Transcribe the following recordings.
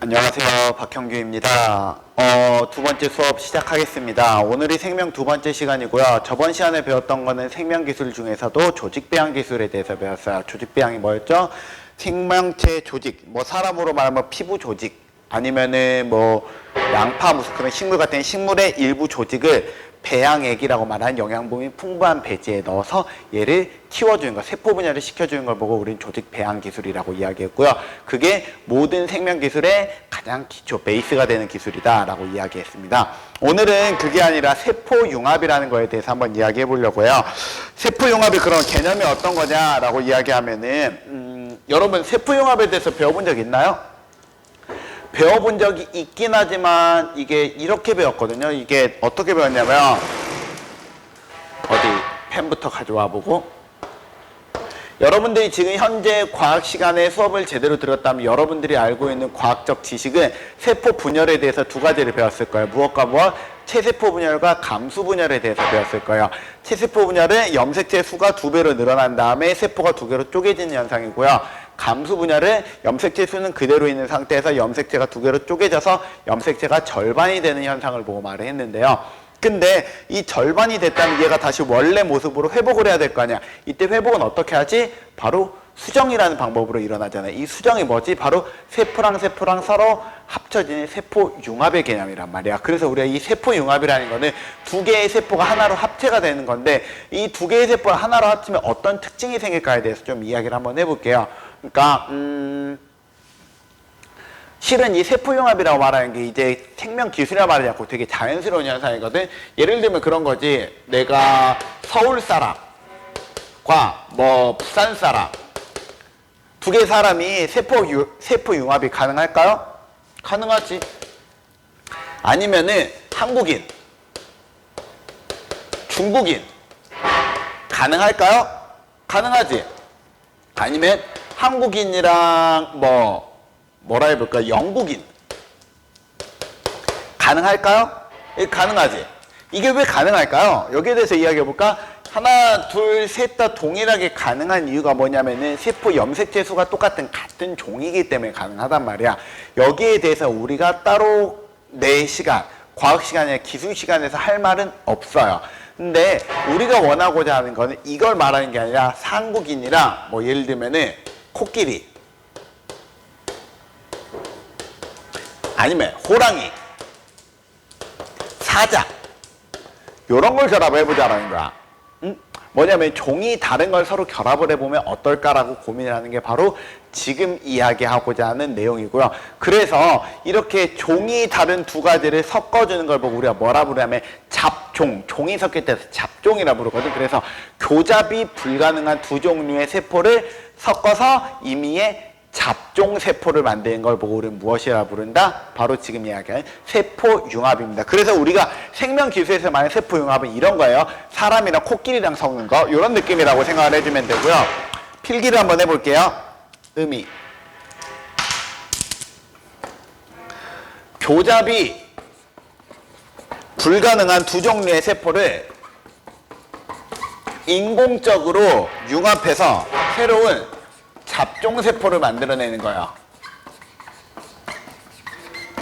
안녕하세요. 박형규입니다. 두 번째 수업 시작하겠습니다. 오늘이 생명 두 번째 시간이고요. 저번 시간에 배웠던 거는 생명 기술 중에서도 조직 배양 기술에 대해서 배웠어요. 조직 배양이 뭐였죠? 생명체 조직, 뭐 사람으로 말하면 피부 조직, 아니면은 뭐 양파, 무슨 그런 식물 같은 식물의 일부 조직을 배양액이라고 말하는 영양분이 풍부한 배지에 넣어서 얘를 키워주는 거, 세포 분열을 시켜주는 걸 보고 우린 조직 배양 기술이라고 이야기했고요. 그게 모든 생명 기술의 가장 기초, 베이스가 되는 기술이다라고 이야기했습니다. 오늘은 그게 아니라 세포 융합이라는 거에 대해서 한번 이야기해 보려고요. 세포 융합이 그런 개념이 어떤 거냐라고 이야기하면은 여러분 세포 융합에 대해서 배워본 적 있나요? 배워본 적이 있긴 하지만 이게 이렇게 배웠거든요. 이게 어떻게 배웠냐면 어디 펜부터 가져와 보고, 여러분들이 지금 현재 과학 시간에 수업을 제대로 들었다면 여러분들이 알고 있는 과학적 지식은 세포 분열에 대해서 두 가지를 배웠을 거예요. 무엇과 무엇? 체세포 분열과 감수 분열에 대해서 배웠을 거예요. 체세포 분열은 염색체 수가 2배로 늘어난 다음에 세포가 2개로 쪼개지는 현상이고요. 감수 분열은 염색체 수는 그대로 있는 상태에서 염색체가 2개로 쪼개져서 염색체가 절반이 되는 현상을 보고 말을 했는데요. 근데 이 절반이 됐다면 얘가 다시 원래 모습으로 회복을 해야 될 거 아니야. 이때 회복은 어떻게 하지? 바로 수정이라는 방법으로 일어나잖아요. 이 수정이 뭐지? 바로 세포랑 세포랑 서로 합쳐지는 세포 융합의 개념이란 말이야. 그래서 우리가 이 세포 융합이라는 거는 두 개의 세포가 하나로 합체가 되는 건데, 이 두 개의 세포를 하나로 합치면 어떤 특징이 생길까에 대해서 좀 이야기를 한번 해볼게요. 그러니까 실은 이 세포융합이라고 말하는 게 이제 생명 기술이라 말하지 않고 되게 자연스러운 현상이거든. 예를 들면 그런 거지. 내가 서울 사람과 뭐 부산 사람 두 개 사람이 세포융합이 가능할까요? 가능하지. 아니면은 한국인, 중국인 가능할까요? 가능하지. 아니면 한국인이랑 뭐라 해볼까? 영국인 가능할까요? 가능하지. 이게 왜 가능할까요? 여기에 대해서 이야기해볼까? 하나, 둘, 셋 다 동일하게 가능한 이유가 뭐냐면은 세포 염색체 수가 같은 종이기 때문에 가능하단 말이야. 여기에 대해서 우리가 따로 내 시간, 과학 시간이나 기술 시간에서 할 말은 없어요. 근데 우리가 원하고자 하는 거는 이걸 말하는 게 아니라 한국인이랑 뭐 예를 들면은 코끼리, 아니면 호랑이, 사자, 요런 걸 결합을 해보자라는 거야. 뭐냐면 종이 다른 걸 서로 결합을 해보면 어떨까라고 고민을 하는 게 바로 지금 이야기하고자 하는 내용이고요. 그래서 이렇게 종이 다른 두 가지를 섞어주는 걸 보고 우리가 뭐라 부르냐면 잡종, 종이 섞일 때 잡종이라 부르거든. 그래서 교잡이 불가능한 두 종류의 세포를 섞어서 임의의 잡종 세포를 만드는 걸 보고 우리는 무엇이라 부른다? 바로 지금 이야기하는 세포융합입니다. 그래서 우리가 생명기술에서 말하는 세포융합은 이런 거예요. 사람이랑 코끼리랑 섞는 거, 이런 느낌이라고 생각을 해주면 되고요. 필기를 한번 해볼게요. 의미. 교잡이 불가능한 두 종류의 세포를 인공적으로 융합해서 새로운 잡종세포를 만들어내는 거예요.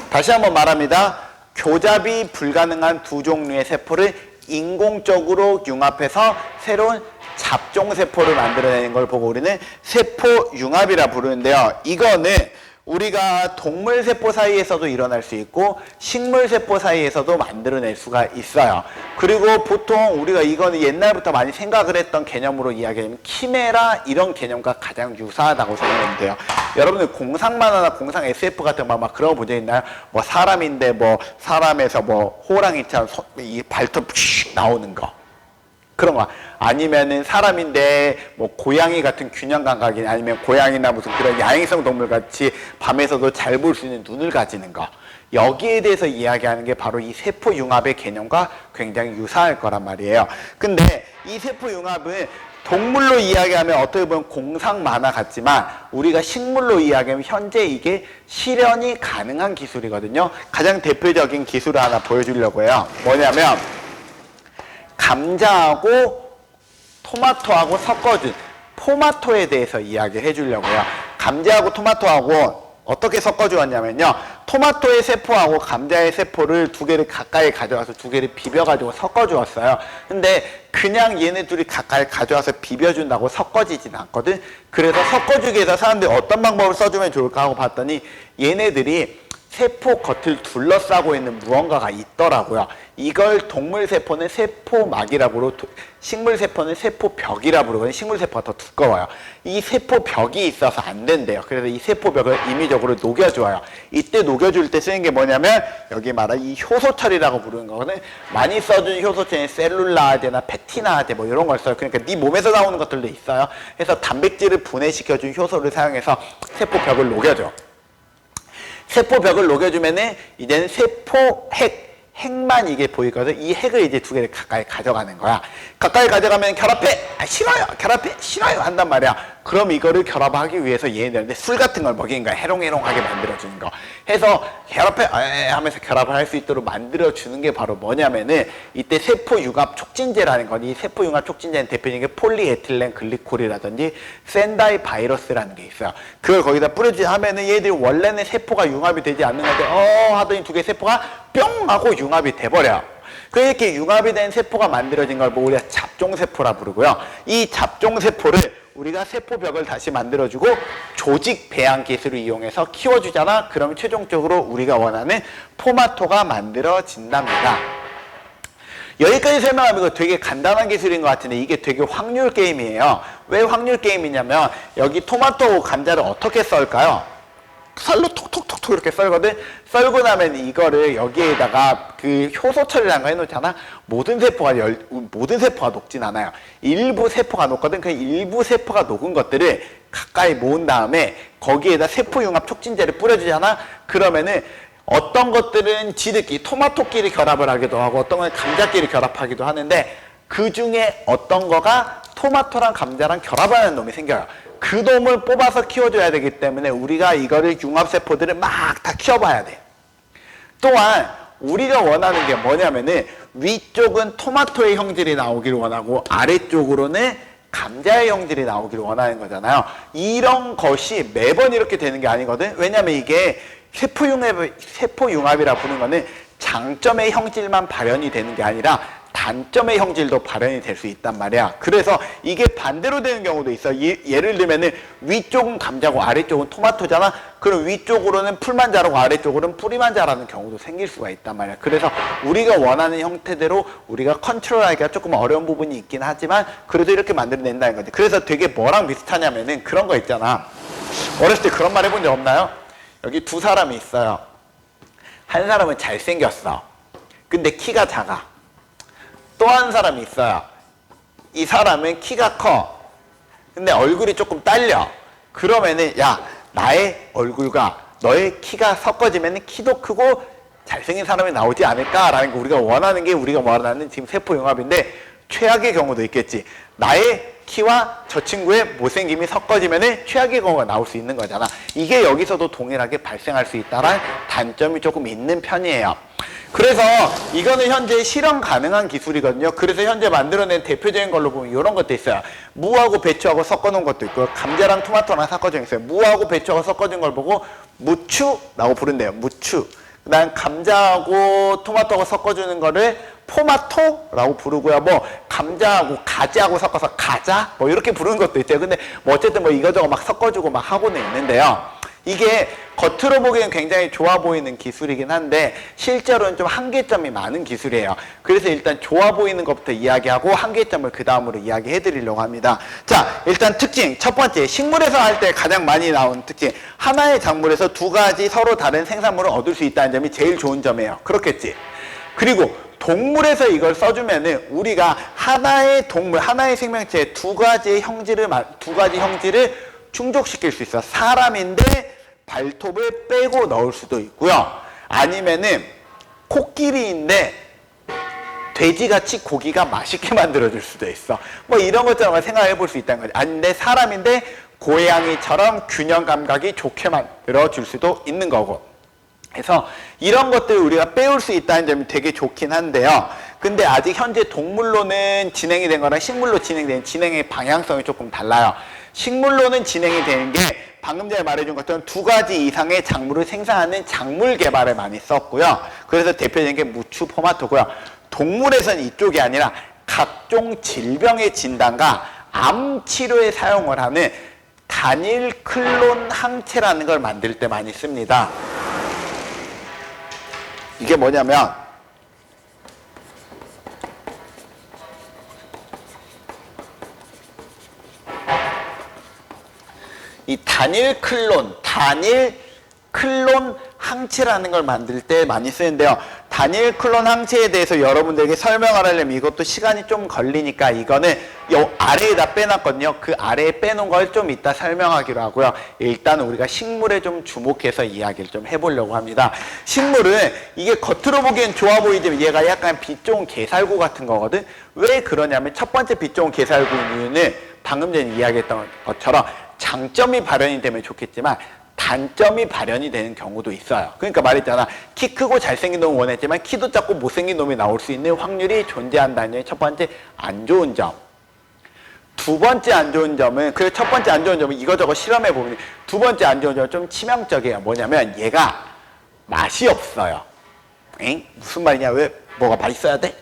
다시 한번 말합니다. 교잡이 불가능한 두 종류의 세포를 인공적으로 융합해서 새로운 잡종세포를 만들어내는 걸 보고 우리는 세포융합이라 부르는데요. 이거는 우리가 동물세포 사이에서도 일어날 수 있고 식물세포 사이에서도 만들어낼 수가 있어요. 그리고 보통 우리가 이거는 옛날부터 많이 생각을 했던 개념으로 이야기하면 키메라 이런 개념과 가장 유사하다고 생각하면 돼요. 여러분들 공상 만화나 공상 SF 같은 거 막 그런 거 본 적 있나요? 뭐 사람인데 뭐 사람에서 뭐 호랑이처럼 이 발톱 슉 나오는 거, 그런 거. 아니면은 사람인데 뭐 고양이 같은 균형 감각이, 아니면 고양이나 무슨 그런 야행성 동물 같이 밤에서도 잘 볼 수 있는 눈을 가지는 거. 여기에 대해서 이야기하는 게 바로 이 세포융합의 개념과 굉장히 유사할 거란 말이에요. 근데 이 세포융합은 동물로 이야기하면 어떻게 보면 공상 만화 같지만 우리가 식물로 이야기하면 현재 이게 실현이 가능한 기술이거든요. 가장 대표적인 기술을 하나 보여주려고 해요. 뭐냐면 감자하고 토마토하고 섞어준 포마토에 대해서 이야기해 주려고요. 감자하고 토마토하고 어떻게 섞어주었냐면요. 토마토의 세포하고 감자의 세포를 두 개를 가까이 가져와서 두 개를 비벼가지고 섞어주었어요. 근데 그냥 얘네 둘이 가까이 가져와서 비벼준다고 섞어지진 않거든. 그래서 섞어주기 위해서 사람들이 어떤 방법을 써주면 좋을까 하고 봤더니 얘네들이 세포 겉을 둘러싸고 있는 무언가가 있더라고요. 이걸 동물세포는 세포막이라고 부르고 식물세포는 세포벽이라고 부르거든요. 식물세포가 더 두꺼워요. 이 세포벽이 있어서 안 된대요. 그래서 이 세포벽을 임의적으로 녹여줘요. 이때 녹여줄 때 쓰는 게 뭐냐면 여기 말한 이 효소철이라고 부르는 거거든. 많이 써준 효소철은 셀룰라아제나 페티나아제 뭐 이런 걸 써요. 그러니까 네 몸에서 나오는 것들도 있어요. 그래서 단백질을 분해시켜준 효소를 사용해서 세포벽을 녹여줘. 세포벽을 녹여주면은 이제는 핵만 이게 보이거든. 이 핵을 이제 두 개를 가까이 가져가는 거야. 가까이 가져가면 결합해! 싫어요! 결합해! 싫어요! 한단 말이야. 그럼 이거를 결합하기 위해서 얘네들한테 술 같은 걸 먹이는 거야. 해롱해롱하게 만들어주는 거. 해서 결합해! 하면서 결합을 할 수 있도록 만들어주는 게 바로 뭐냐면은 이때 세포융합 촉진제라는 건 이 세포융합 촉진제는 대표적인 게 폴리에틸렌 글리콜이라든지 센다이바이러스라는 게 있어요. 그걸 거기다 뿌려주지 하면은 얘들이 원래는 세포가 융합이 되지 않는 건데 하더니 두 개의 세포가 뿅! 하고 융합이 돼버려. 이렇게 융합이 된 세포가 만들어진 걸 뭐 우리가 잡종세포라 부르고요. 이 잡종세포를 우리가 세포벽을 다시 만들어주고 조직 배양 기술을 이용해서 키워주잖아. 그러면 최종적으로 우리가 원하는 토마토가 만들어진답니다. 여기까지 설명하면 이거 되게 간단한 기술인 것 같은데 이게 되게 확률 게임이에요. 왜 확률 게임이냐면 여기 토마토 감자를 어떻게 썰까요? 쌀로 톡톡톡톡 이렇게 썰거든. 썰고 나면 이거를 여기에다가 그 효소철이라는 거 해놓잖아. 모든 세포가 녹진 않아요. 일부 세포가 녹거든. 그 일부 세포가 녹은 것들을 가까이 모은 다음에 거기에다 세포융합 촉진제를 뿌려주잖아. 그러면은 어떤 것들은 지들끼리 토마토끼리 결합을 하기도 하고 어떤 건 감자끼리 결합하기도 하는데 그 중에 어떤 거가 토마토랑 감자랑 결합하는 놈이 생겨요. 그 놈을 뽑아서 키워줘야 되기 때문에 우리가 이거를 융합세포들을 막 다 키워봐야 돼. 또한 우리가 원하는 게 뭐냐면은 위쪽은 토마토의 형질이 나오기를 원하고 아래쪽으로는 감자의 형질이 나오기를 원하는 거잖아요. 이런 것이 매번 이렇게 되는 게 아니거든. 왜냐면 이게 세포융합이라 부르는 거는 장점의 형질만 발현이 되는 게 아니라 단점의 형질도 발현이 될 수 있단 말이야. 그래서 이게 반대로 되는 경우도 있어. 예를 들면은 위쪽은 감자고 아래쪽은 토마토잖아. 그럼 위쪽으로는 풀만 자라고 아래쪽으로는 뿌리만 자라는 경우도 생길 수가 있단 말이야. 그래서 우리가 원하는 형태대로 우리가 컨트롤하기가 조금 어려운 부분이 있긴 하지만 그래도 이렇게 만들어낸다는 거지. 그래서 되게 뭐랑 비슷하냐면은 그런 거 있잖아. 어렸을 때 그런 말 해본 적 없나요? 여기 두 사람이 있어요. 한 사람은 잘생겼어. 근데 키가 작아. 또 한 사람이 있어요. 이 사람은 키가 커. 근데 얼굴이 조금 딸려. 그러면은 야, 나의 얼굴과 너의 키가 섞어지면 키도 크고 잘생긴 사람이 나오지 않을까라는 거 우리가 원하는 게 우리가 원하는 지금 세포융합인데 최악의 경우도 있겠지. 나의 키와 저 친구의 못생김이 섞어지면 최악의 경우가 나올 수 있는 거잖아. 이게 여기서도 동일하게 발생할 수 있다는 단점이 조금 있는 편이에요. 그래서 이거는 현재 실현 가능한 기술이거든요. 그래서 현재 만들어낸 대표적인 걸로 보면 이런 것도 있어요. 무하고 배추하고 섞어놓은 것도 있고 감자랑 토마토랑 섞어져 있어요. 무하고 배추하고 섞어진 걸 보고 무추라고 부른대요. 무추. 그다음 감자하고 토마토하고 섞어주는 거를 포마토라고 부르고요. 뭐 감자하고 가지하고 섞어서 가자 뭐 이렇게 부르는 것도 있어요. 근데 뭐 어쨌든 뭐 이거저거 막 섞어주고 막 하고는 있는데요. 이게 겉으로 보기엔 굉장히 좋아 보이는 기술이긴 한데 실제로는 좀 한계점이 많은 기술이에요. 그래서 일단 좋아 보이는 것부터 이야기하고 한계점을 그 다음으로 이야기해 드리려고 합니다. 자, 일단 특징 첫 번째, 식물에서 할 때 가장 많이 나오는 특징, 하나의 작물에서 두 가지 서로 다른 생산물을 얻을 수 있다는 점이 제일 좋은 점이에요. 그렇겠지? 그리고 동물에서 이걸 써주면은 우리가 하나의 동물, 하나의 생명체에 두 가지 형질을 충족시킬 수 있어. 사람인데 발톱을 빼고 넣을 수도 있고요. 아니면은 코끼리인데 돼지같이 고기가 맛있게 만들어줄 수도 있어. 뭐 이런 것처럼 생각해 볼 수 있다는 거지. 아닌데 사람인데 고양이처럼 균형 감각이 좋게 만들어줄 수도 있는 거고. 그래서 이런 것들을 우리가 빼올 수 있다는 점이 되게 좋긴 한데요. 근데 아직 현재 동물로는 진행이 된 거랑 식물로 진행된 진행의 방향성이 조금 달라요. 식물로는 진행이 되는 게 방금 전에 말해준 것처럼 2가지 이상의 작물을 생산하는 작물 개발에 많이 썼고요. 그래서 대표적인 게 무추, 토마토고요. 동물에서는 이쪽이 아니라 각종 질병의 진단과 암 치료에 사용을 하는 단일 클론 항체라는 걸 만들 때 많이 씁니다. 이게 뭐냐면 이 단일 클론 항체라는 걸 만들 때 많이 쓰는데요. 단일 클론 항체에 대해서 여러분들에게 설명을 하려면 이것도 시간이 좀 걸리니까 이거는 요 아래에다 빼놨거든요. 그 아래에 빼놓은 걸 좀 이따 설명하기로 하고요. 일단 우리가 식물에 좀 주목해서 이야기를 좀 해보려고 합니다. 식물은 이게 겉으로 보기엔 좋아 보이지만 얘가 약간 빛 좋은 게살구 같은 거거든. 왜 그러냐면 첫 번째 빛 좋은 게살구인 이유는 방금 전에 이야기했던 것처럼 장점이 발현이 되면 좋겠지만 단점이 발현이 되는 경우도 있어요. 그러니까 말했잖아. 키 크고 잘생긴 놈을 원했지만 키도 작고 못생긴 놈이 나올 수 있는 확률이 존재한다는 게 첫 번째 안 좋은 점. 두 번째 안 좋은 점은, 그래서 첫 번째 안 좋은 점은 이거저거 실험해 보면 두 번째 안 좋은 점은 좀 치명적이에요. 뭐냐면 얘가 맛이 없어요. 엥? 무슨 말이냐? 왜 뭐가 맛있어야 돼?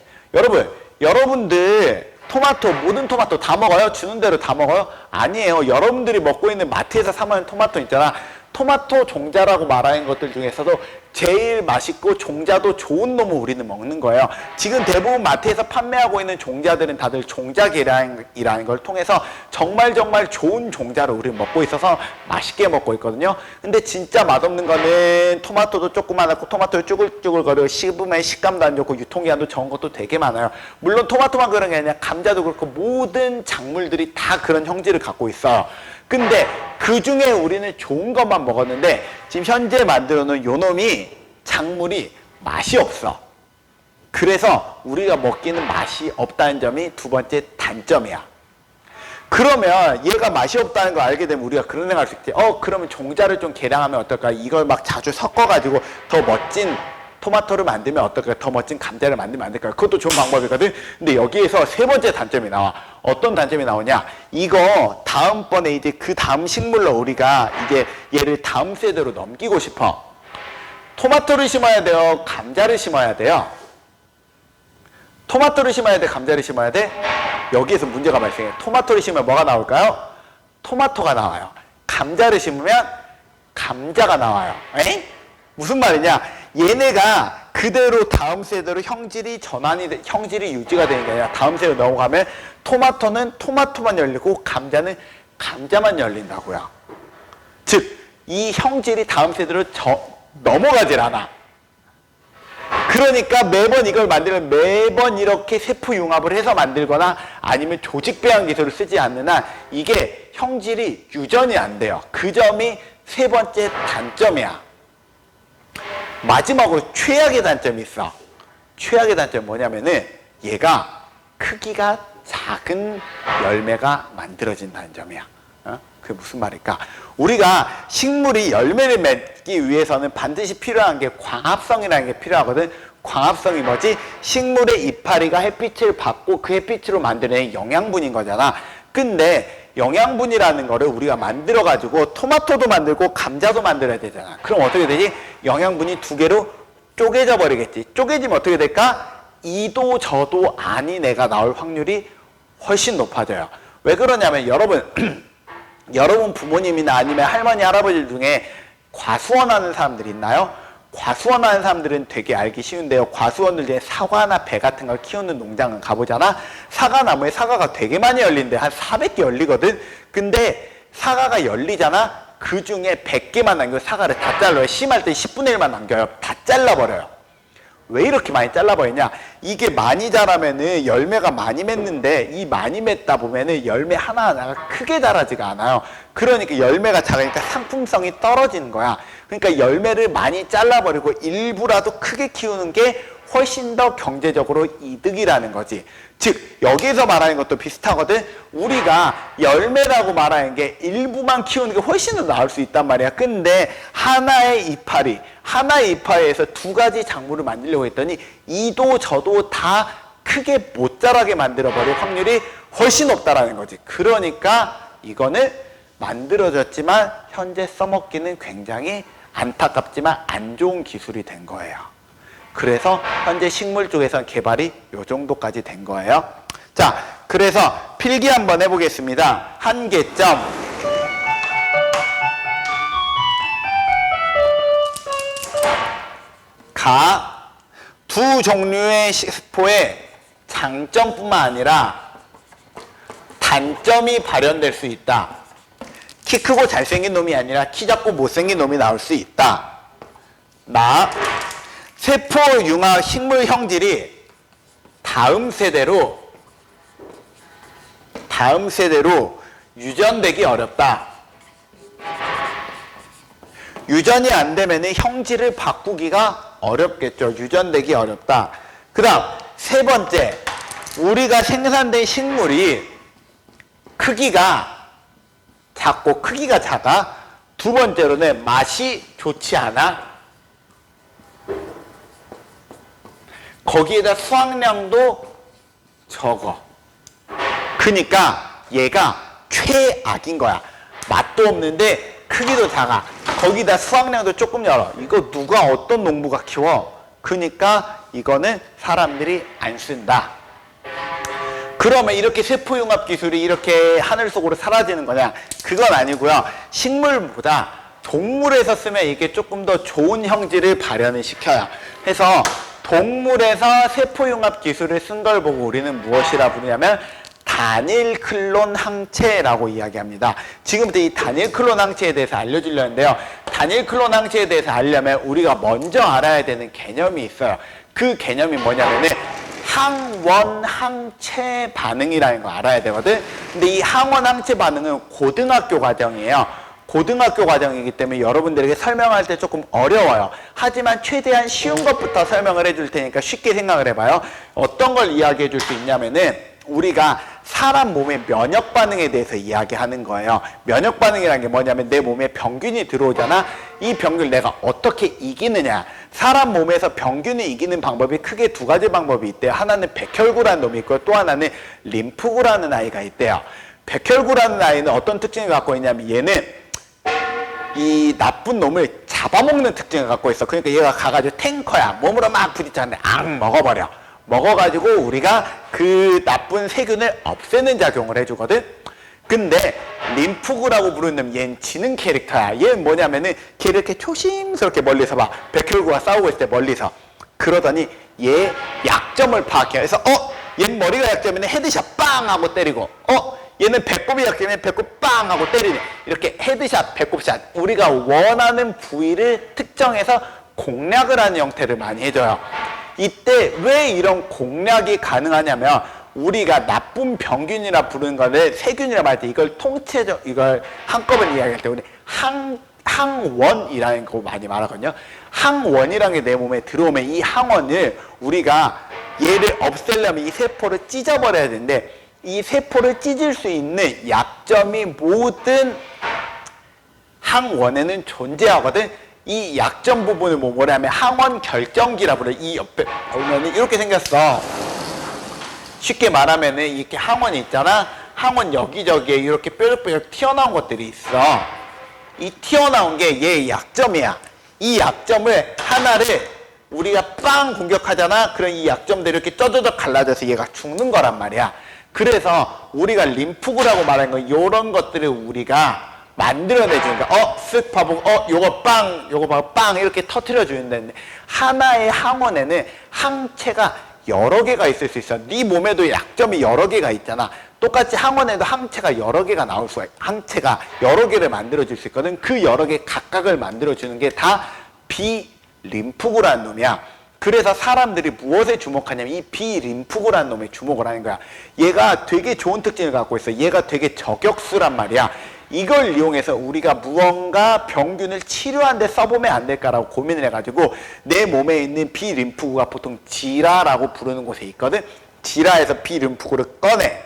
여러분들 토마토, 모든 토마토 다 먹어요? 주는 대로 다 먹어요? 아니에요. 여러분들이 먹고 있는 마트에서 사 먹는 토마토 있잖아. 토마토 종자라고 말하는 것들 중에서도 제일 맛있고 종자도 좋은 놈을 우리는 먹는 거예요. 지금 대부분 마트에서 판매하고 있는 종자들은 다들 종자 계량이라는 걸 통해서 정말 좋은 종자를 우리는 먹고 있어서 맛있게 먹고 있거든요. 근데 진짜 맛없는 거는 토마토도 조그맣고 토마토를 쭈글쭈글거리고 씹으면 식감도 안 좋고 유통기한도 적은 것도 되게 많아요. 물론 토마토만 그런 게 아니라 감자도 그렇고 모든 작물들이 다 그런 형질을 갖고 있어요. 근데 그 중에 우리는 좋은 것만 먹었는데 지금 현재 만들어 놓은 요 놈이 작물이 맛이 없어. 그래서 우리가 먹기는 맛이 없다는 점이 두 번째 단점이야. 그러면 얘가 맛이 없다는 걸 알게 되면 우리가 그런 생각할 수 있지. 그러면 종자를 좀 개량하면 어떨까? 이걸 막 자주 섞어가지고 더 멋진 토마토를 만들면 어떨까? 더 멋진 감자를 만들면 안 될까요? 그것도 좋은 방법이거든. 근데 여기에서 세 번째 단점이 나와. 어떤 단점이 나오냐? 이거 다음번에 이제 그 다음 식물로 우리가 이제 얘를 다음 세대로 넘기고 싶어. 토마토를 심어야 돼요? 감자를 심어야 돼요? 토마토를 심어야 돼? 감자를 심어야 돼? 여기에서 문제가 발생해. 토마토를 심으면 뭐가 나올까요? 토마토가 나와요. 감자를 심으면 감자가 나와요. 에잉? 무슨 말이냐? 얘네가 그대로 다음 세대로 형질이 유지가 되는 게 아니라 다음 세대로 넘어가면 토마토는 토마토만 열리고 감자는 감자만 열린다고요. 즉, 이 형질이 다음 세대로 넘어가질 않아. 그러니까 매번 이걸 만들면 매번 이렇게 세포융합을 해서 만들거나 아니면 조직배양 기술을 쓰지 않는 한 이게 형질이 유전이 안 돼요. 그 점이 세 번째 단점이야. 마지막으로 최악의 단점이 있어. 최악의 단점이 뭐냐면은 얘가 크기가 작은 열매가 만들어진다는 점이야. 그게 무슨 말일까? 우리가 식물이 열매를 맺기 위해서는 반드시 필요한 게 광합성이라는 게 필요하거든. 광합성이 뭐지? 식물의 이파리가 햇빛을 받고 그 햇빛으로 만드는 영양분인 거잖아. 근데 영양분이라는 거를 우리가 만들어가지고 토마토도 만들고 감자도 만들어야 되잖아. 그럼 어떻게 되지? 영양분이 두 개로 쪼개져 버리겠지. 쪼개지면 어떻게 될까? 이도 저도 아닌 애가 나올 확률이 훨씬 높아져요. 왜 그러냐면 여러분 부모님이나 아니면 할머니, 할아버지 중에 과수원하는 사람들이 있나요? 과수원하는 사람들은 되게 알기 쉬운데요. 과수원들 중에 사과나 배 같은 걸 키우는 농장은 가보잖아. 사과나무에 사과가 되게 많이 열리는데 한 400개 열리거든. 근데 사과가 열리잖아. 그 중에 100개만 남겨요. 사과를 다 잘라요. 심할 때 10분의 1만 남겨요. 다 잘라버려요. 왜 이렇게 많이 잘라버리냐? 이게 많이 자라면은 열매가 많이 맺는데 이 많이 맺다 보면은 열매 하나하나가 크게 자라지가 않아요. 그러니까 열매가 작으니까 상품성이 떨어지는 거야. 그러니까 열매를 많이 잘라버리고 일부라도 크게 키우는 게 훨씬 더 경제적으로 이득이라는 거지. 즉 여기서 말하는 것도 비슷하거든. 우리가 열매라고 말하는 게 일부만 키우는 게 훨씬 더 나을 수 있단 말이야. 근데 하나의 이파리에서 두 가지 작물을 만들려고 했더니 이도 저도 다 크게 못 자라게 만들어버릴 확률이 훨씬 높다라는 거지. 그러니까 이거는 만들어졌지만 현재 써먹기는 굉장히 안타깝지만 안 좋은 기술이 된 거예요. 그래서 현재 식물 쪽에서 개발이 요 정도까지 된 거예요. 자, 그래서 필기 한번 해보겠습니다. 한계점. 두 종류의 세포의 장점뿐만 아니라 단점이 발현될 수 있다. 키 크고 잘생긴 놈이 아니라 키 작고 못생긴 놈이 나올 수 있다. 세포 융합 식물 형질이 다음 세대로 유전되기 어렵다. 유전이 안 되면 형질을 바꾸기가 어렵겠죠. 유전되기 어렵다. 그 다음 세 번째, 우리가 생산된 식물이 크기가 작고 크기가 작아. 두 번째로는 맛이 좋지 않아. 거기에다 수확량도 적어. 그러니까 얘가 최악인 거야. 맛도 없는데 크기도 작아. 거기다 수확량도 조금 열어. 이거 누가 어떤 농부가 키워? 그러니까 이거는 사람들이 안 쓴다. 그러면 이렇게 세포융합 기술이 이렇게 하늘 속으로 사라지는 거냐? 그건 아니고요. 식물보다 동물에서 쓰면 이게 조금 더 좋은 형질을 발현을 시켜요. 그래서 동물에서 세포융합 기술을 쓴 걸 보고 우리는 무엇이라 부르냐면 단일 클론 항체라고 이야기합니다. 지금부터 이 단일 클론 항체에 대해서 알려주려는데요. 단일 클론 항체에 대해서 알려면 우리가 먼저 알아야 되는 개념이 있어요. 그 개념이 뭐냐면은 항원 항체 반응이라는 거 알아야 되거든. 근데 이 항원 항체 반응은 고등학교 과정이에요. 고등학교 과정이기 때문에 여러분들에게 설명할 때 조금 어려워요. 하지만 최대한 쉬운 것부터 설명을 해줄 테니까 쉽게 생각을 해봐요. 어떤 걸 이야기해 줄 수 있냐면은 우리가 사람 몸의 면역 반응에 대해서 이야기하는 거예요. 면역 반응이라는 게 뭐냐면 내 몸에 병균이 들어오잖아. 이 병균을 내가 어떻게 이기느냐. 사람 몸에서 병균을 이기는 방법이 크게 두 가지 방법이 있대요. 하나는 백혈구라는 놈이 있고 또 하나는 림프구라는 아이가 있대요. 백혈구라는 아이는 어떤 특징을 갖고 있냐면 얘는 이 나쁜 놈을 잡아먹는 특징을 갖고 있어. 그러니까 얘가 가가지고 탱커야. 몸으로 막 부딪혔는데 먹어버려. 먹어가지고 우리가 그 나쁜 세균을 없애는 작용을 해주거든. 근데 림프구라고 부르는 얘는 지능 캐릭터야. 얘는 뭐냐면은 걔 이렇게 조심스럽게 멀리서 봐. 백혈구가 싸우고 있을 때 멀리서. 그러더니 얘 약점을 파악해. 그래서 얘는 머리가 약점이면 헤드샷 빵 하고 때리고 얘는 배꼽이 약점이면 배꼽 빵 하고 때리네. 이렇게 헤드샷, 배꼽샷. 우리가 원하는 부위를 특정해서 공략을 하는 형태를 많이 해줘요. 이때 왜 이런 공략이 가능하냐면 우리가 나쁜 병균이라 부르는 거를 세균이라 할 때 이걸 통째적 이걸 한꺼번에 이야기할 때 우리 항원이라는 거 많이 말하거든요. 항원이라는 게 내 몸에 들어오면 이 항원을 우리가 얘를 없애려면 이 세포를 찢어버려야 되는데 이 세포를 찢을 수 있는 약점이 모든 항원에는 존재하거든. 이 약점 부분을 뭐냐면 항원 결정기라 불러. 이 옆에 보면은 이렇게 생겼어. 쉽게 말하면은 이렇게 항원이 있잖아. 항원 여기저기에 이렇게 뾰족뾰족 튀어나온 것들이 있어. 이 튀어나온 게 얘의 약점이야. 이 약점을 하나를 우리가 빵 공격하잖아. 그럼 이 약점들이 이렇게 쩌저적 갈라져서 얘가 죽는 거란 말이야. 그래서 우리가 림프구라고 말하는 건 이런 것들을 우리가 만들어내주니까 쓱 봐보고 요거 빵 요거 봐고 빵 이렇게 터트려 주는데 하나의 항원에는 항체가 여러 개가 있을 수 있어. 네 몸에도 약점이 여러 개가 있잖아. 똑같이 항원에도 항체가 여러 개가 나올 수가 있어. 항체가 여러 개를 만들어줄 수 있거든. 그 여러 개 각각을 만들어주는 게 다 비림프구라는 놈이야. 그래서 사람들이 무엇에 주목하냐면 이 비림프구라는 놈에 주목을 하는 거야. 얘가 되게 좋은 특징을 갖고 있어. 얘가 되게 저격수란 말이야. 이걸 이용해서 우리가 무언가 병균을 치료하는데 써보면 안 될까라고 고민을 해가지고 내 몸에 있는 비림프구가 보통 지라라고 부르는 곳에 있거든. 지라에서 비림프구를 꺼내.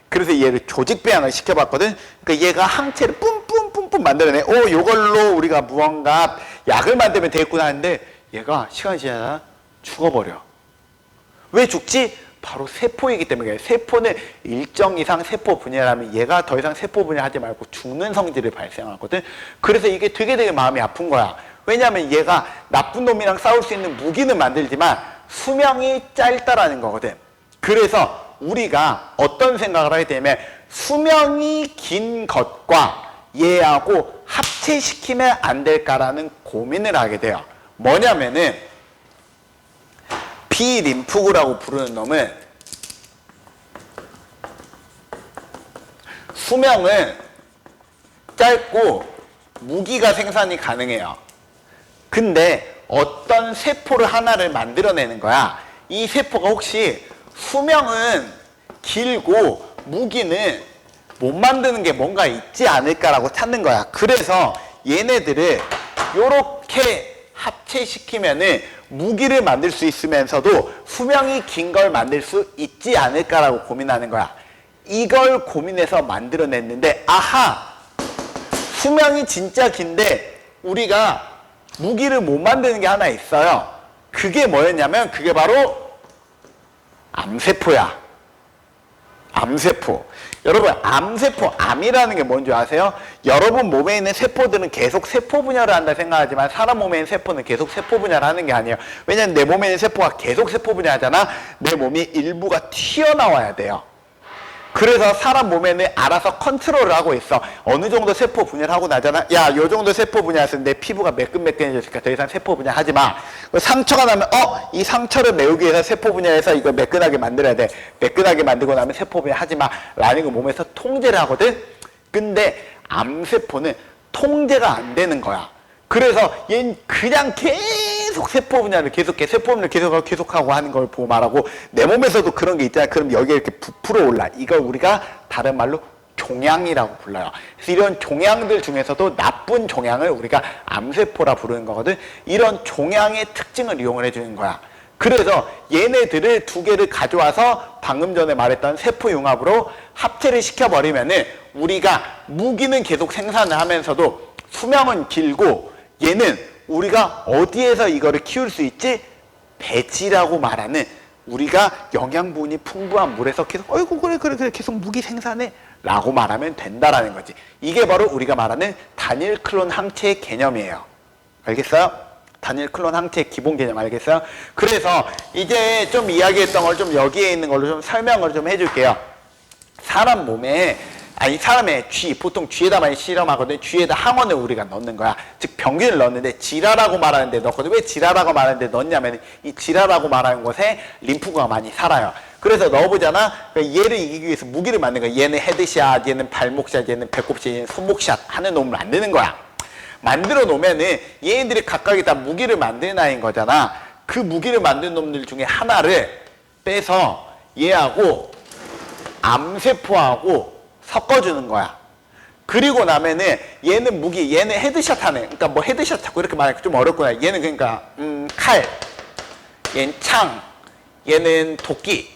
그래서 얘를 조직 배양을 시켜봤거든. 그러니까 얘가 항체를 뿜뿜뿜뿜 만들어내. 요걸로 우리가 무언가 약을 만들면 되겠구나 하는데 얘가 시간이 지나다 죽어버려. 왜 죽지? 바로 세포이기 때문에 그래요. 세포는 일정 이상 세포 분열하면 얘가 더 이상 세포 분열하지 말고 죽는 성질을 발생하거든. 그래서 이게 되게 마음이 아픈 거야. 왜냐하면 얘가 나쁜 놈이랑 싸울 수 있는 무기는 만들지만 수명이 짧다라는 거거든. 그래서 우리가 어떤 생각을 하게 되면 수명이 긴 것과 얘하고 합체시키면 안 될까라는 고민을 하게 돼요. 뭐냐면은 비림프구라고 부르는 놈은 수명은 짧고 무기가 생산이 가능해요. 근데 어떤 세포를 하나를 만들어내는 거야. 이 세포가 혹시 수명은 길고 무기는 못 만드는 게 뭔가 있지 않을까라고 찾는 거야. 그래서 얘네들을 요렇게 합체시키면은 무기를 만들 수 있으면서도 수명이 긴 걸 만들 수 있지 않을까라고 고민하는 거야. 이걸 고민해서 만들어냈는데 아하! 수명이 진짜 긴데 우리가 무기를 못 만드는 게 하나 있어요. 그게 뭐였냐면 그게 바로 암세포야. 암세포. 여러분 암세포, 암이라는 게 뭔지 아세요? 여러분 몸에 있는 세포들은 계속 세포 분열을 한다 생각하지만 사람 몸에 있는 세포는 계속 세포 분열을 하는 게 아니에요. 왜냐면 내 몸에 있는 세포가 계속 세포 분열하잖아. 내 몸이 일부가 튀어나와야 돼요. 그래서 사람 몸에는 알아서 컨트롤을 하고 있어. 어느 정도 세포 분열하고 나잖아. 야, 요 정도 세포 분열했을 때 내 피부가 매끈매끈해졌으니까 더 이상 세포 분열하지 마. 상처가 나면 이 상처를 메우기 위해서 세포 분열해서 이걸 매끈하게 만들어야 돼. 매끈하게 만들고 나면 세포 분열하지 마. 라는 거 몸에서 통제를 하거든. 근데 암세포는 통제가 안 되는 거야. 그래서 얘는 그냥 계속 세포 분열을 계속해. 세포 분열을 계속하고 하는 걸 보고 말하고 내 몸에서도 그런 게 있잖아. 그럼 여기에 이렇게 부풀어 올라. 이걸 우리가 다른 말로 종양이라고 불러요. 그래서 이런 종양들 중에서도 나쁜 종양을 우리가 암세포라 부르는 거거든. 이런 종양의 특징을 이용을 해주는 거야. 그래서 얘네들을 두 개를 가져와서 방금 전에 말했던 세포융합으로 합체를 시켜버리면은 우리가 무기는 계속 생산을 하면서도 수명은 길고 얘는 우리가 어디에서 이거를 키울 수 있지? 배지라고 말하는 우리가 영양분이 풍부한 물에서 계속 어이구 그래 계속 무기 생산해 라고 말하면 된다라는 거지. 이게 바로 우리가 말하는 단일 클론 항체의 개념이에요. 알겠어요? 단일 클론 항체의 기본 개념 알겠어요? 그래서 이제 좀 이야기했던 걸 좀 여기에 있는 걸로 좀 설명을 좀 해줄게요. 사람 몸에 사람의 쥐, 보통 쥐에다 많이 실험하거든. 쥐에다 항원을 우리가 넣는 거야. 즉 병균을 넣는데 지라라고 말하는 데 넣거든. 왜 지라라고 말하는 데 넣냐면 이 지라라고 말하는 곳에 림프구가 많이 살아요. 그래서 넣어보잖아. 얘를 이기기 위해서 무기를 만드는 거야. 얘는 헤드샷, 얘는 발목샷, 얘는 배꼽샷, 얘는 손목샷 하는 놈을 만드는 거야. 만들어 놓으면은 얘네들이 각각이 다 무기를 만드는 아이인 거잖아. 그 무기를 만든 놈들 중에 하나를 빼서 얘하고 암세포하고 섞어주는 거야. 그리고 나면은 얘는 무기, 얘는 헤드샷 하네. 그러니까 뭐 헤드샷 자꾸 이렇게 말하니까 좀 어렵구나. 얘는 그러니까 칼, 얘는 창, 얘는 도끼,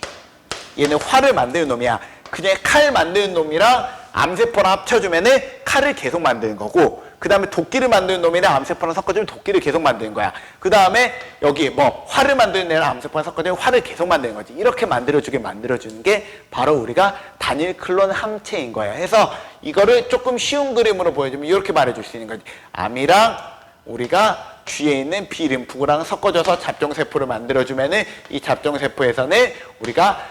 얘는 활을 만드는 놈이야. 그냥 칼 만드는 놈이랑 암세포랑 합쳐주면은 칼을 계속 만드는 거고, 그 다음에 도끼를 만드는 놈이랑 암세포랑 섞어주면 도끼를 계속 만드는 거야. 그 다음에 여기 뭐 활을 만드는 애랑 암세포랑 섞어주면 활을 계속 만드는 거지. 이렇게 만들어주는 게 바로 우리가 단일 클론 항체인 거예요. 해서 이거를 조금 쉬운 그림으로 보여주면 이렇게 말해줄 수 있는 거지. 암이랑 우리가 쥐에 있는 비림프구랑 섞어줘서 잡종세포를 만들어주면은 이 잡종세포에서는 우리가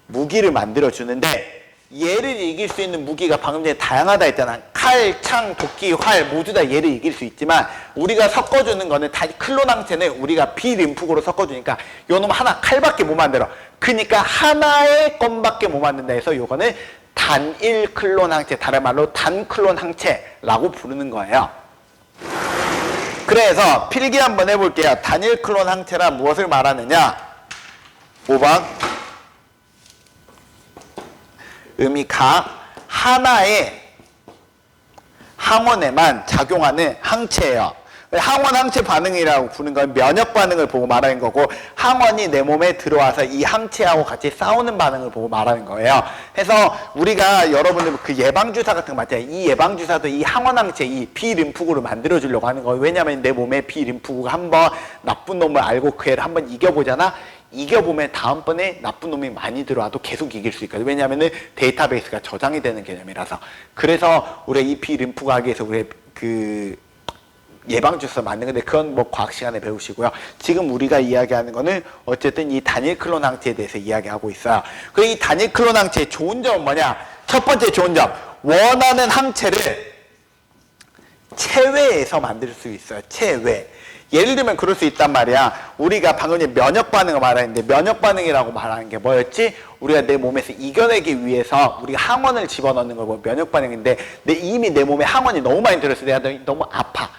무기를 만들어주는데, 얘를 이길 수 있는 무기가 방금 전에 다양하다 했잖아. 칼, 창, 도끼, 활 모두 다 얘를 이길 수 있지만 우리가 섞어주는 거는 다 클론 항체는 우리가 비림프구로 섞어주니까 요놈 하나 칼밖에 못 만들어. 그러니까 하나의 건밖에 못 만든다 해서 요거는 단일 클론 항체, 다른 말로 단클론 항체라고 부르는 거예요. 그래서 필기 한번 해볼게요. 단일 클론 항체란 무엇을 말하느냐? 5번 각 하나의 항원에만 작용하는 항체예요. 항원 항체 반응이라고 부르는 건 면역 반응을 보고 말하는 거고, 항원이 내 몸에 들어와서 이 항체하고 같이 싸우는 반응을 보고 말하는 거예요. 그래서 우리가 여러분들 그 예방주사 같은 거 맞잖아요. 이 예방주사도 이 항원 항체, 이 비림프구를 만들어주려고 하는 거예요. 왜냐하면 내 몸에 비림프구가 한번 나쁜 놈을 알고 그 애를 한번 이겨보잖아. 이겨보면 다음번에 나쁜 놈이 많이 들어와도 계속 이길 수 있거든. 왜냐하면 데이터베이스가 저장이 되는 개념이라서. 그래서 우리가 EP 림프과학에서 우리 그 예방주사 맞는 건데 그건 뭐 과학 시간에 배우시고요. 지금 우리가 이야기하는 거는 어쨌든 이 단일 클론 항체에 대해서 이야기하고 있어요. 그리고 이 단일 클론 항체의 좋은 점은 뭐냐? 첫 번째 좋은 점, 원하는 항체를 체외에서 만들 수 있어요. 체외. 예를 들면 그럴 수 있단 말이야. 우리가 방금 전에 면역 반응을 말했는데 면역 반응이라고 말하는 게 뭐였지? 우리가 내 몸에서 이겨내기 위해서 우리가 항원을 집어넣는 걸 보면 면역 반응인데 이미 내 몸에 항원이 너무 많이 들어서 내가 너무 아파.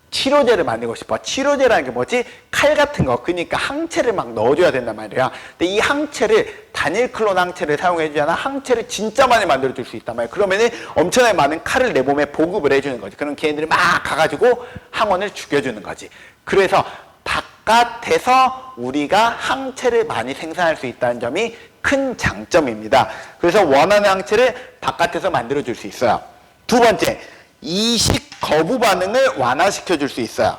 치료제를 만들고 싶어. 치료제라는 게 뭐지? 칼 같은 거. 그러니까 항체를 막 넣어줘야 된단 말이야. 근데 이 항체를 단일 클론 항체를 사용해주잖아. 항체를 진짜 많이 만들어줄 수 있단 말이야. 그러면은 엄청나게 많은 칼을 내 몸에 보급을 해주는 거지. 그럼 걔네들이 막 가가지고 항원을 죽여주는 거지. 그래서 바깥에서 우리가 항체를 많이 생산할 수 있다는 점이 큰 장점입니다. 그래서 원하는 항체를 바깥에서 만들어줄 수 있어요. 두 번째, 이식 거부 반응을 완화시켜 줄 수 있어요.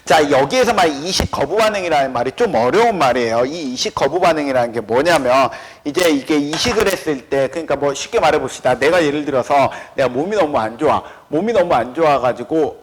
자, 여기에서 말 이식 거부 반응이라는 말이 좀 어려운 말이에요. 이 이식 거부 반응이라는 게 뭐냐면 이제 이게 이식을 했을 때, 그러니까 뭐 쉽게 말해 봅시다. 내가 예를 들어서 내가 몸이 너무 안 좋아. 몸이 너무 안 좋아 가지고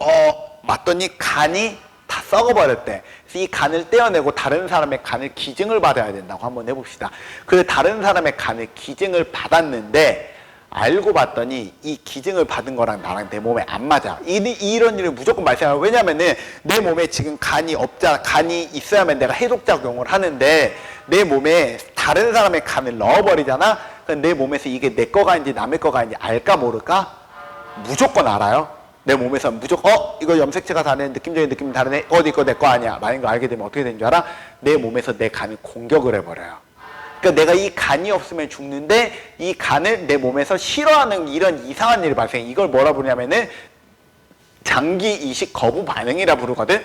맞더니 간이 다 썩어버렸대. 그래서 이 간을 떼어내고 다른 사람의 간을 기증을 받아야 된다고 한번 해봅시다. 그 다른 사람의 간을 기증을 받았는데 알고 봤더니 이 기증을 받은 거랑 나랑 내 몸에 안 맞아. 이런 일은 무조건 발생하고, 왜냐면은 내 몸에 지금 간이 없잖아. 간이 있어야만 내가 해독작용을 하는데 내 몸에 다른 사람의 간을 넣어버리잖아. 그럼 내 몸에서 이게 내 거가 아닌지 남의 거가 아닌지 알까 모를까? 무조건 알아요. 내 몸에서 무조건 이거 염색체가 다르네, 느낌적인 느낌이 다르네, 네 거 내 거 아니야 라는 거 알게 되면 어떻게 되는 줄 알아? 내 몸에서 내 간을 공격을 해버려요. 그러니까 내가 이 간이 없으면 죽는데 이 간을 내 몸에서 싫어하는 이런 이상한 일이 발생해. 이걸 뭐라 부르냐면은 장기 이식 거부 반응이라 부르거든.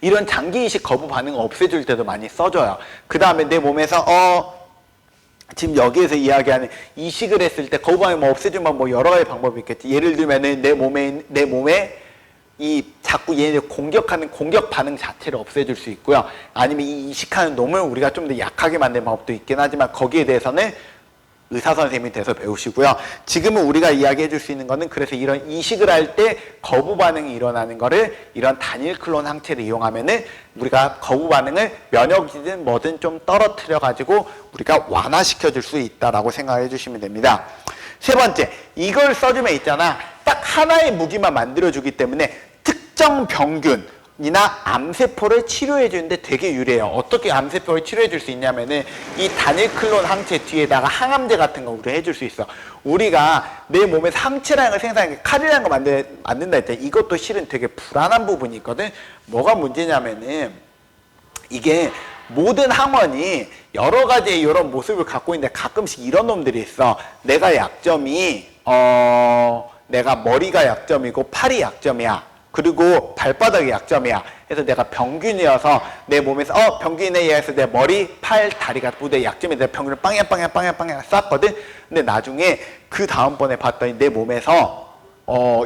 이런 장기 이식 거부 반응을 없애줄 때도 많이 써줘요. 그 다음에 내 몸에서 지금 여기에서 이야기하는 이식을 했을 때 거부 반응 뭐 없애주면 뭐 여러 가지 방법이 있겠지. 예를 들면은 내 몸에 이 자꾸 얘네들 공격하는 공격 반응 자체를 없애줄 수 있고요. 아니면 이 이식하는 놈을 우리가 좀 더 약하게 만드는 방법도 있긴 하지만 거기에 대해서는 의사 선생님이 돼서 배우시고요. 지금은 우리가 이야기해 줄 수 있는 거는 그래서 이런 이식을 할 때 거부 반응이 일어나는 거를 이런 단일 클론 항체를 이용하면은 우리가 거부 반응을 면역이든 뭐든 좀 떨어뜨려 가지고 우리가 완화시켜 줄 수 있다라고 생각해 주시면 됩니다. 세 번째, 이걸 써주면 있잖아. 딱 하나의 무기만 만들어주기 때문에 특정 병균이나 암세포를 치료해 주는데 되게 유리해요. 어떻게 암세포를 치료해 줄 수 있냐면은 이 단일 클론 항체 뒤에다가 항암제 같은 거 우리가 해줄 수 있어. 우리가 내 몸에서 항체라는 걸 생산하는 게 칼이라는 거 만든다 했잖아. 이것도 실은 되게 불안한 부분이 있거든. 뭐가 문제냐면은 이게 모든 항원이 여러 가지의 이런 모습을 갖고 있는데 가끔씩 이런 놈들이 있어. 내가 약점이 내가 머리가 약점이고 팔이 약점이야. 그리고 발바닥이 약점이야. 그래서 내가 병균이어서 내 몸에서 병균에 의해서 내 머리, 팔, 다리가 모두 약점이 내 병균을 빵야 쌌거든. 근데 나중에 그 다음번에 봤더니 내 몸에서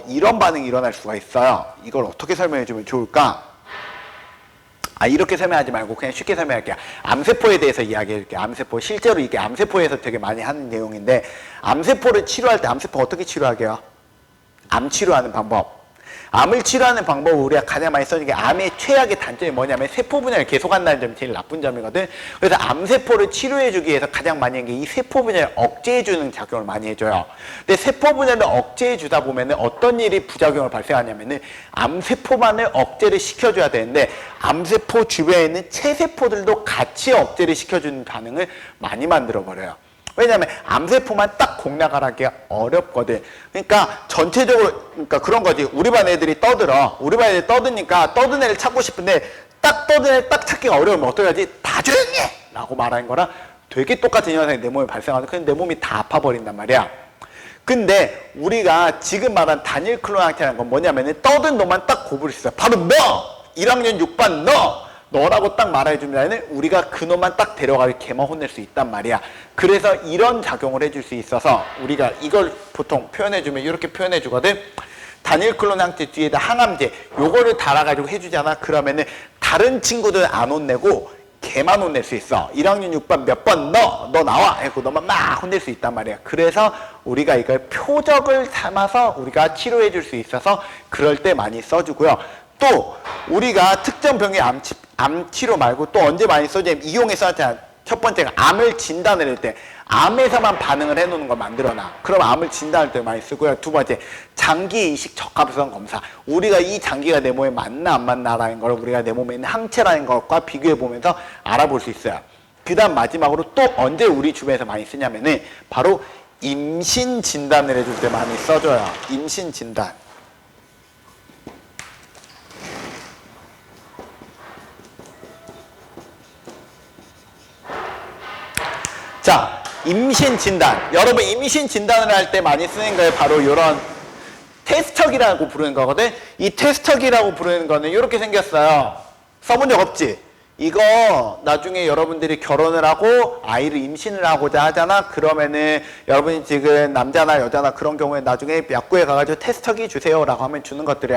이런 반응이 일어날 수가 있어요. 이걸 어떻게 설명해 주면 좋을까? 이렇게 설명하지 말고 그냥 쉽게 설명할게요. 암세포에 대해서 이야기해줄게요. 암세포. 실제로 이게 암세포에서 되게 많이 하는 내용인데 암세포를 치료할 때 암세포 어떻게 치료하게요? 암 치료하는 방법. 암을 치료하는 방법을 우리가 가장 많이 써주는 게 암의 최악의 단점이 뭐냐면 세포 분열을 계속한다는 점이 제일 나쁜 점이거든. 그래서 암세포를 치료해주기 위해서 가장 많이 하는 게 이 세포 분열을 억제해주는 작용을 많이 해줘요. 근데 세포 분열을 억제해주다 보면 어떤 일이 부작용을 발생하냐면은 암세포만을 억제를 시켜줘야 되는데 암세포 주변에 있는 체세포들도 같이 억제를 시켜주는 반응을 많이 만들어버려요. 왜냐하면 암세포만 딱 공략하기가 어렵거든. 그러니까 전체적으로 그러니까 그런 거지. 우리 반 애들이 떠들어. 우리 반 애들이 떠드니까 떠든 애를 찾고 싶은데 딱 떠든 애를 딱 찾기가 어려우면 어떻게 하지? 다 조용히 해! 라고 말하는 거랑 되게 똑같은 현상이 내 몸에 발생하는데 근데 내 몸이 다 아파버린단 말이야. 근데 우리가 지금 말한 단일 클론 항체라는 건 뭐냐면은 떠든 놈만 딱 고부를 수 있어. 바로 너! 1학년 6반 너라고 딱 말해주면 우리가 그놈만 딱 데려가서 개만 혼낼 수 있단 말이야. 그래서 이런 작용을 해줄 수 있어서 우리가 이걸 보통 표현해주면 이렇게 표현해주거든. 단일 클론 항체 뒤에다 항암제 요거를 달아가지고 해주잖아. 그러면은 다른 친구들은 안 혼내고 걔만 혼낼 수 있어. 1학년 6반 몇 번 너 나와 해고 너만 막 혼낼 수 있단 말이야. 그래서 우리가 이걸 표적을 삼아서 우리가 치료해 줄 수 있어서 그럴 때 많이 써주고요. 또 우리가 특정 병의 암 치료 말고 또 언제 많이 써주냐면 이용해서 첫 번째가 암을 진단을 할 때 암에서만 반응을 해놓는 걸 만들어놔. 그럼 암을 진단할 때 많이 쓰고요. 두 번째, 장기 이식 적합성 검사. 우리가 이 장기가 내 몸에 맞나 안 맞나라는 걸 우리가 내 몸에 있는 항체라는 것과 비교해보면서 알아볼 수 있어요. 그 다음 마지막으로 또 언제 우리 주변에서 많이 쓰냐면은 바로 임신 진단을 해줄 때 많이 써줘요. 임신 진단. 자, 임신 진단. 여러분 임신 진단을 할 때 많이 쓰는 거에 바로 이런 테스터기라고 부르는 거거든. 이 테스터기라고 부르는 거는 이렇게 생겼어요. 써본 적 없지? 이거 나중에 여러분들이 결혼을 하고 아이를 임신을 하고자 하잖아. 그러면은 여러분이 지금 남자나 여자나 그런 경우에 나중에 약국에 가가지고 테스터기 주세요 라고 하면 주는 것들이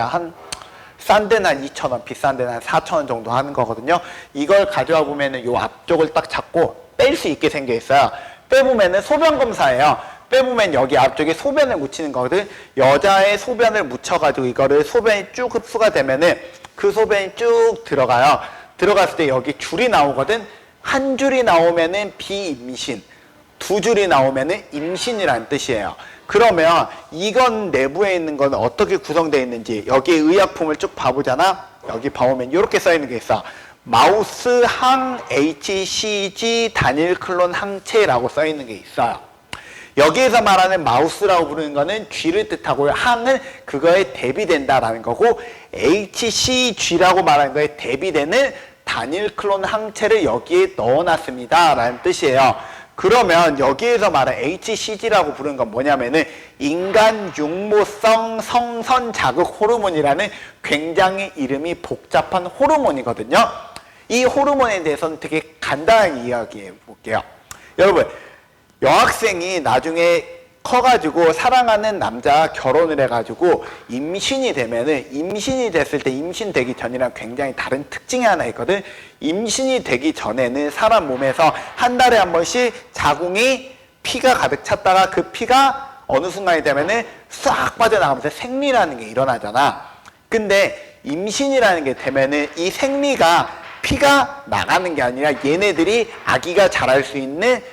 싼 데는 한 2,000원, 비싼 데는 한 4,000원 정도 하는 거거든요. 이걸 가져와 보면은 요 앞쪽을 딱 잡고 뺄 수 있게 생겨 있어요. 빼보면은 소변 검사예요. 빼보면 여기 앞쪽에 소변을 묻히는 거거든. 여자의 소변을 묻혀가지고 이거를 소변이 쭉 흡수가 되면은 그 소변이 쭉 들어가요. 들어갔을 때 여기 줄이 나오거든. 한 줄이 나오면은 비임신, 두 줄이 나오면은 임신이라는 뜻이에요. 그러면 이건 내부에 있는 건 어떻게 구성되어 있는지 여기 의약품을 쭉 봐보잖아. 여기 봐보면 이렇게 써 있는 게 있어. 마우스 항 HCG 단일 클론 항체라고 써 있는 게 있어요. 여기에서 말하는 마우스라고 부르는 거는 쥐를 뜻하고요. 항은 그거에 대비된다라는 거고 HCG라고 말하는 거에 대비되는 단일 클론 항체를 여기에 넣어놨습니다 라는 뜻이에요. 그러면 여기에서 말하는 HCG라고 부르는 건 뭐냐면은 인간 육모성 성선 자극 호르몬이라는 굉장히 이름이 복잡한 호르몬이거든요. 이 호르몬에 대해서는 되게 간단하게 이야기해 볼게요. 여러분, 여학생이 나중에 커가지고 사랑하는 남자 결혼을 해가지고 임신이 되면은 임신이 됐을 때 임신되기 전이랑 굉장히 다른 특징이 하나 있거든. 임신이 되기 전에는 사람 몸에서 한 달에 한 번씩 자궁이 피가 가득 찼다가 그 피가 어느 순간이 되면은 싹 빠져나가면서 생리라는 게 일어나잖아. 근데 임신이라는 게 되면은 이 생리가 피가 나가는 게 아니라 얘네들이 아기가 자랄 수 있는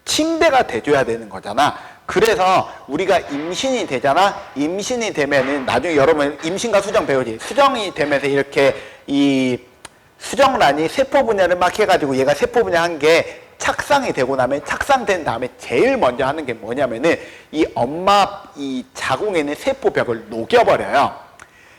침대가 돼줘야 되는 거잖아. 그래서 우리가 임신이 되잖아. 임신이 되면은 나중에 여러분 임신과 수정 배우지. 수정이 되면서 이렇게 이 수정란이 세포 분열을 막 해가지고 얘가 세포 분열한 게 착상이 되고 나면 착상된 다음에 제일 먼저 하는 게 뭐냐면은 이 엄마 이 자궁에 있는 세포벽을 녹여버려요.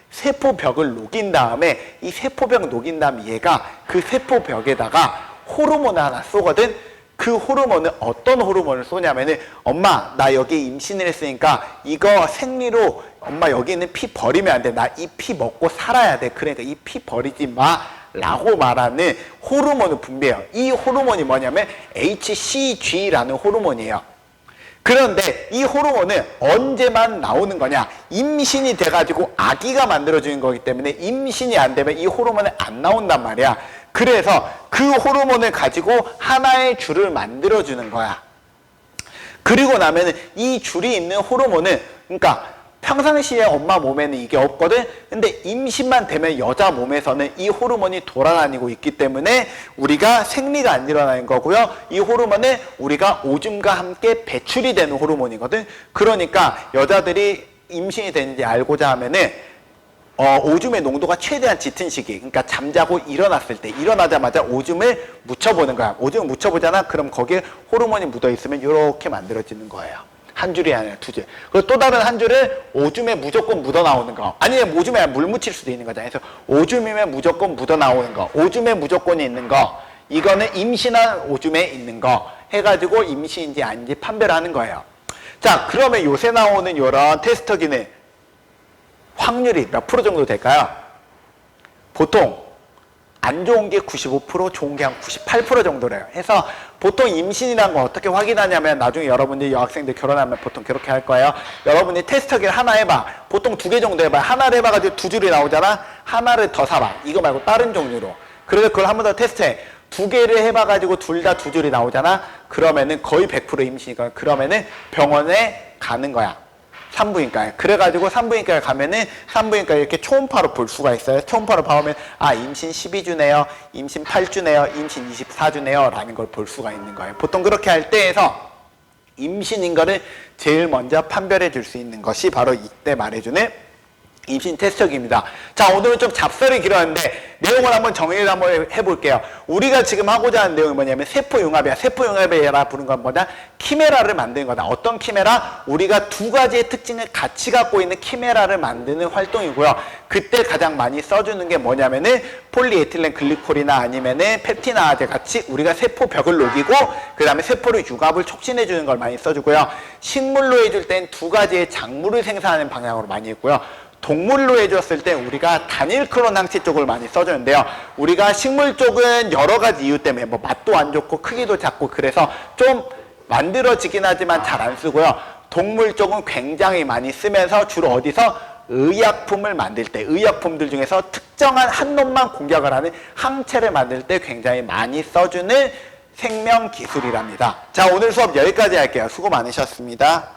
세포벽을 녹인 다음에 이 세포벽 녹인 다음에 얘가 그 세포벽에다가 호르몬을 하나 쏘거든. 그 호르몬은 어떤 호르몬을 쏘냐면은 엄마 나 여기 임신을 했으니까 이거 생리로 엄마 여기 있는 피 버리면 안 돼. 나 이 피 먹고 살아야 돼. 그러니까 이 피 버리지 마 라고 말하는 호르몬을 분비해요. 이 호르몬이 뭐냐면 HCG라는 호르몬이에요. 그런데 이 호르몬은 언제만 나오는 거냐? 임신이 돼가지고 아기가 만들어지는 거기 때문에 임신이 안 되면 이 호르몬은 안 나온단 말이야. 그래서 그 호르몬을 가지고 하나의 줄을 만들어주는 거야. 그리고 나면은 이 줄이 있는 호르몬은, 그러니까 평상시에 엄마 몸에는 이게 없거든. 근데 임신만 되면 여자 몸에서는 이 호르몬이 돌아다니고 있기 때문에 우리가 생리가 안 일어나는 거고요. 이 호르몬은 우리가 오줌과 함께 배출이 되는 호르몬이거든. 그러니까 여자들이 임신이 되는지 알고자 하면은 오줌의 농도가 최대한 짙은 시기, 그러니까 잠자고 일어났을 때, 일어나자마자 오줌을 묻혀보는 거야. 오줌을 묻혀보잖아. 그럼 거기에 호르몬이 묻어있으면 이렇게 만들어지는 거예요. 한 줄이 아니라 두 줄. 그리고 또 다른 한 줄을 오줌에 무조건 묻어 나오는 거. 아니면 오줌에 물 묻힐 수도 있는 거잖아요. 그래서 오줌이면 무조건 묻어 나오는 거. 오줌에 무조건 있는 거. 이거는 임신한 오줌에 있는 거. 해가지고 임신인지 아닌지 판별을 하는 거예요. 자, 그러면 요새 나오는 이런 테스터기는 확률이 몇 프로 정도 될까요? 보통 안 좋은 게 95%, 좋은 게 한 98% 정도래요. 해서 보통 임신이라는 거 어떻게 확인하냐면 나중에 여러분들이 여학생들 결혼하면 보통 그렇게 할 거예요. 여러분들이 테스트기를 하나 해봐. 보통 2개 정도 해봐. 하나를 해봐가지고 2줄이 나오잖아. 하나를 더 사봐. 이거 말고 다른 종류로. 그래서 그걸 한 번 더 테스트해. 2개를 해봐가지고 둘 다 2줄이 나오잖아. 그러면은 거의 100% 임신이니까 그러면은 병원에 가는 거야. 산부인과에. 그래가지고 산부인과에 가면은 산부인과에 이렇게 초음파로 볼 수가 있어요. 초음파로 봐오면 아 임신 12주네요. 임신 8주네요. 임신 24주네요. 라는 걸 볼 수가 있는 거예요. 보통 그렇게 할 때에서 임신인 거를 제일 먼저 판별해 줄 수 있는 것이 바로 이때 말해주는 임신 테스트기입니다. 자, 오늘은 좀 잡설이 길었는데 내용을 한번 정리를 한번 해볼게요. 우리가 지금 하고자 하는 내용이 뭐냐면 세포융합이야. 세포융합이라 부른 건 뭐냐? 키메라를 만드는 거다. 어떤 키메라? 우리가 2가지의 특징을 같이 갖고 있는 키메라를 만드는 활동이고요. 그때 가장 많이 써주는 게 뭐냐면은 폴리에틸렌 글리콜이나 아니면은 펩티나제 같이 우리가 세포벽을 녹이고 그 다음에 세포를 융합을 촉진해 주는 걸 많이 써주고요. 식물로 해줄 땐 2가지의 작물을 생산하는 방향으로 많이 했고요. 동물로 해줬을 때 우리가 단일 클론 항체 쪽을 많이 써주는데요. 우리가 식물 쪽은 여러 가지 이유 때문에 뭐 맛도 안 좋고 크기도 작고 그래서 좀 만들어지긴 하지만 잘 안 쓰고요. 동물 쪽은 굉장히 많이 쓰면서 주로 어디서 의약품을 만들 때 의약품들 중에서 특정한 한 놈만 공격을 하는 항체를 만들 때 굉장히 많이 써주는 생명기술이랍니다. 자, 오늘 수업 여기까지 할게요. 수고 많으셨습니다.